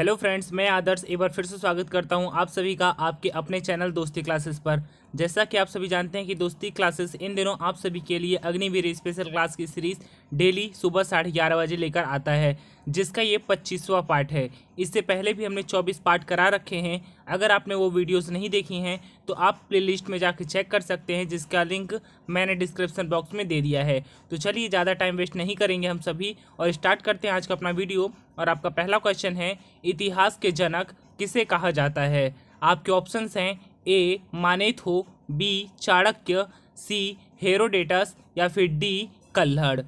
Hello friends, मैं आदर्श एक बार फिर से स्वागत करता हूं आप सभी का आपके अपने चैनल दोस्ती क्लासेस पर। जैसा कि आप सभी जानते हैं कि दोस्ती क्लासेस इन दिनों आप सभी के लिए अग्निवीर स्पेशल क्लास की सीरीज़ डेली सुबह 11:30 बजे लेकर आता है, जिसका ये 25वां पार्ट है। इससे पहले भी हमने 24 पार्ट करा रखे हैं। अगर आपने वो वीडियोज़ नहीं देखी हैं तो आप प्लेलिस्ट में जाकर चेक कर सकते हैं, जिसका लिंक मैंने डिस्क्रिप्शन बॉक्स में दे दिया है। तो चलिए ज़्यादा टाइम वेस्ट नहीं करेंगे हम सभी और स्टार्ट करते हैं आज का अपना वीडियो। और आपका पहला क्वेश्चन है, इतिहास के जनक किसे कहा जाता है? आपके ऑप्शंस हैं ए मानेथो, बी चाणक्य, सी हेरोडेटस या फिर डी कल्हड़।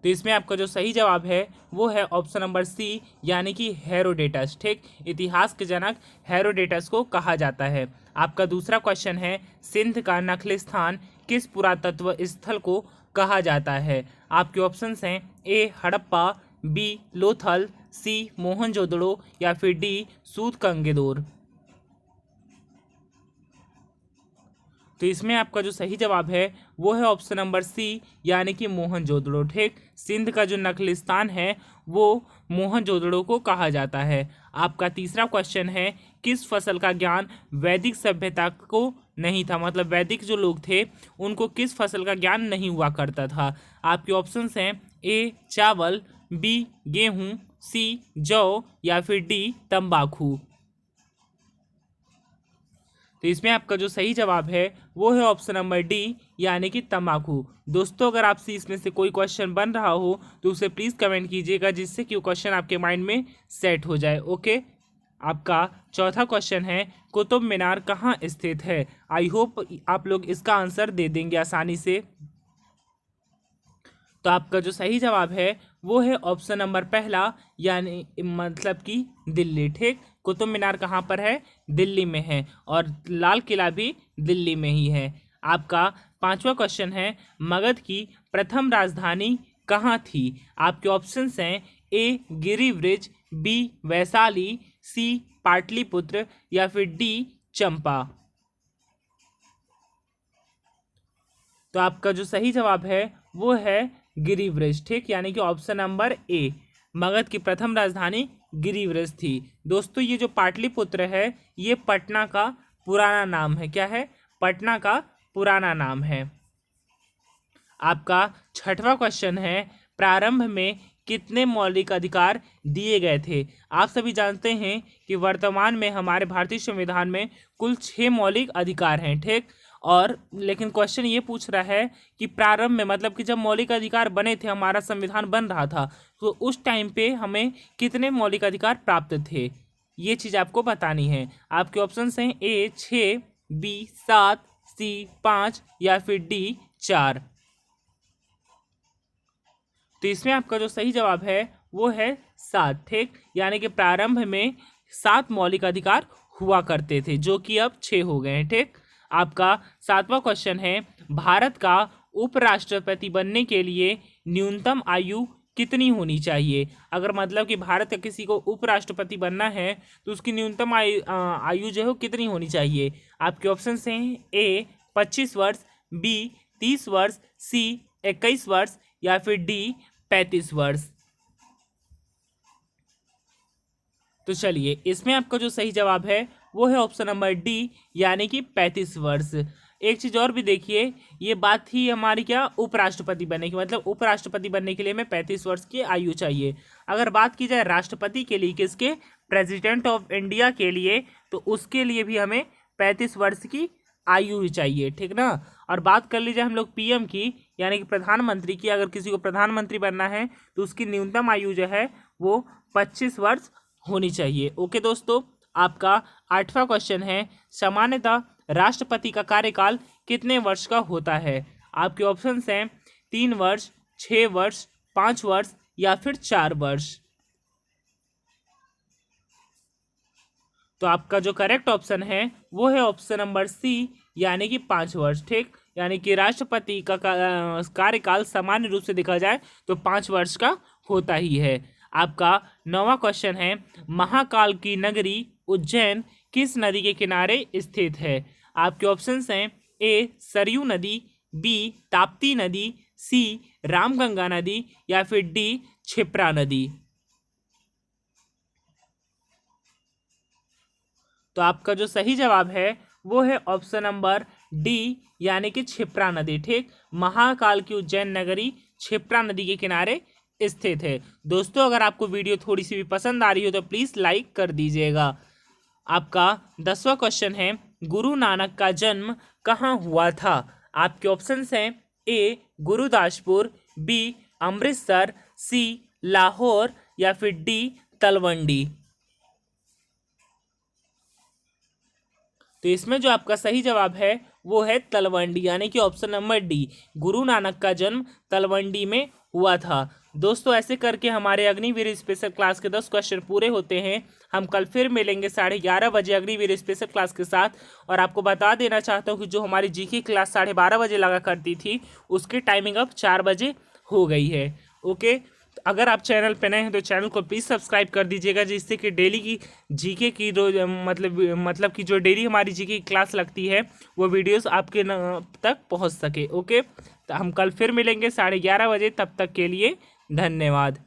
तो इसमें आपका जो सही जवाब है वो है ऑप्शन नंबर सी, यानी कि हेरोडेटस। ठीक, इतिहास के जनक हेरोडेटस को कहा जाता है। आपका दूसरा क्वेश्चन है, सिंध का नखलिस्तान किस पुरातत्व स्थल को कहा जाता है? आपके ऑप्शंस हैं ए हड़प्पा, बी लोथल, सी मोहनजोदड़ो या फिर डी सूतकंगेदोर। तो इसमें आपका जो सही जवाब है वो है ऑप्शन नंबर सी, यानी कि मोहनजोदड़ो। ठीक, सिंध का जो नखलिस्तान है वो मोहनजोदड़ो को कहा जाता है। आपका तीसरा क्वेश्चन है, किस फसल का ज्ञान वैदिक सभ्यता को नहीं था? मतलब वैदिक जो लोग थे उनको किस फसल का ज्ञान नहीं हुआ करता था? आपके ऑप्शंस हैं ए चावल, बी गेहूं, सी जौ या फिर डी तंबाकू। तो इसमें आपका जो सही जवाब है वो है ऑप्शन नंबर डी, यानी कि तंबाकू। दोस्तों, अगर आपसे इसमें से कोई क्वेश्चन बन रहा हो तो उसे प्लीज़ कमेंट कीजिएगा, जिससे कि वो क्वेश्चन आपके माइंड में सेट हो जाए। ओके। आपका चौथा क्वेश्चन है, कुतुब मीनार कहाँ स्थित है? आई होप आप लोग इसका आंसर दे देंगे आसानी से। तो आपका जो सही जवाब है वो है ऑप्शन नंबर पहला, यानी मतलब कि दिल्ली। ठीक, कुतुब मीनार कहाँ पर है? दिल्ली में है, और लाल किला भी दिल्ली में ही है। आपका पांचवा क्वेश्चन है, मगध की प्रथम राजधानी कहाँ थी? आपके ऑप्शंस हैं ए गिरिब्रिज, बी वैशाली, सी पाटलिपुत्र या फिर डी चंपा। तो आपका जो सही जवाब है वो है गिरिव्रज। ठीक, यानी कि ऑप्शन नंबर ए, मगध की प्रथम राजधानी गिरिव्रज थी। दोस्तों, ये जो पाटलिपुत्र है ये पटना का पुराना नाम है। क्या है? पटना का पुराना नाम है। आपका छठवां क्वेश्चन है, प्रारंभ में कितने मौलिक अधिकार दिए गए थे? आप सभी जानते हैं कि वर्तमान में हमारे भारतीय संविधान में कुल 6 मौलिक अधिकार हैं। ठीक, और लेकिन क्वेश्चन ये पूछ रहा है कि प्रारंभ में मतलब कि जब मौलिक अधिकार बने थे, हमारा संविधान बन रहा था, तो उस टाइम पे हमें कितने मौलिक अधिकार प्राप्त थे? ये चीज़ आपको बतानी है। आपके ऑप्शंस हैं ए 6, बी 7, सी 5 या फिर डी 4। तो इसमें आपका जो सही जवाब है वो है 7। ठीक, यानी कि प्रारंभ में 7 मौलिक अधिकार हुआ करते थे, जो कि अब 6 हो गए हैं। ठीक, आपका सातवां क्वेश्चन है, भारत का उपराष्ट्रपति बनने के लिए न्यूनतम आयु कितनी होनी चाहिए? अगर मतलब कि भारत का किसी को उपराष्ट्रपति बनना है तो उसकी न्यूनतम आयु जो है वो कितनी होनी चाहिए? आपके ऑप्शन हैं ए 25 वर्ष, बी 30 वर्ष, सी 21 वर्ष या फिर डी 35 वर्ष। तो चलिए, इसमें आपका जो सही जवाब है वो है ऑप्शन नंबर डी, यानी कि 35 वर्ष। एक चीज़ और भी देखिए, ये बात थी हमारी क्या, उपराष्ट्रपति बनने की, मतलब उपराष्ट्रपति बनने के लिए हमें 35 वर्ष की आयु चाहिए। अगर बात की जाए राष्ट्रपति के लिए, किसके? प्रेसिडेंट ऑफ इंडिया के लिए, तो उसके लिए भी हमें 35 वर्ष की आयु ही चाहिए। ठीक ना। और बात कर लीजिए हम लोग पीएम की, यानी कि प्रधानमंत्री की, अगर किसी को प्रधानमंत्री बनना है तो उसकी न्यूनतम आयु जो है वो 25 वर्ष होनी चाहिए। ओके दोस्तों, आपका आठवां क्वेश्चन है, सामान्यतः राष्ट्रपति का कार्यकाल कितने वर्ष का होता है? आपके ऑप्शंस हैं 3 वर्ष, 6 वर्ष, 5 वर्ष या फिर 4 वर्ष। तो आपका जो करेक्ट ऑप्शन है वो है ऑप्शन नंबर सी, यानी कि 5 वर्ष। ठीक, यानी कि राष्ट्रपति का कार्यकाल सामान्य रूप से देखा जाए तो 5 वर्ष का होता ही है। आपका 9वां क्वेश्चन है, महाकाल की नगरी उज्जैन किस नदी के किनारे स्थित है? आपके ऑप्शंस हैं ए सरयू नदी, बी ताप्ती नदी, सी रामगंगा नदी या फिर डी क्षिप्रा नदी। तो आपका जो सही जवाब है वो है ऑप्शन नंबर डी, यानी कि क्षिप्रा नदी। ठीक, महाकाल की उज्जैन नगरी क्षिप्रा नदी के किनारे स्थित है। दोस्तों अगर आपको वीडियो थोड़ी सी भी पसंद आ रही हो तो प्लीज लाइक कर दीजिएगा। आपका 10वां क्वेश्चन है, गुरु नानक का जन्म कहाँ हुआ था? आपके ऑप्शंस हैं ए गुरुदासपुर, बी अमृतसर, सी लाहौर या फिर डी तलवंडी। तो इसमें जो आपका सही जवाब है वो है तलवंडी, यानी कि option number D, Guru Nanak का जन्म तलवंडी में हुआ था। दोस्तों ऐसे करके हमारे अग्निवीर स्पेशल क्लास के 10 क्वेश्चन पूरे होते हैं। हम कल फिर मिलेंगे 11:30 बजे अग्निवीर स्पेशल क्लास के साथ। और आपको बता देना चाहता हूँ कि जो हमारी जीके क्लास 12:30 बजे लगा करती थी उसकी टाइमिंग अब 4 बजे हो गई है। ओके, अगर आप चैनल पे नए हैं तो चैनल को प्लीज़ सब्सक्राइब कर दीजिएगा, जिससे कि डेली की जीके की रोज मतलब कि जो डेली हमारी जीके की क्लास लगती है वो वीडियोस आपके तक पहुंच सके। ओके, तो हम कल फिर मिलेंगे 11:30 बजे, तब तक के लिए धन्यवाद।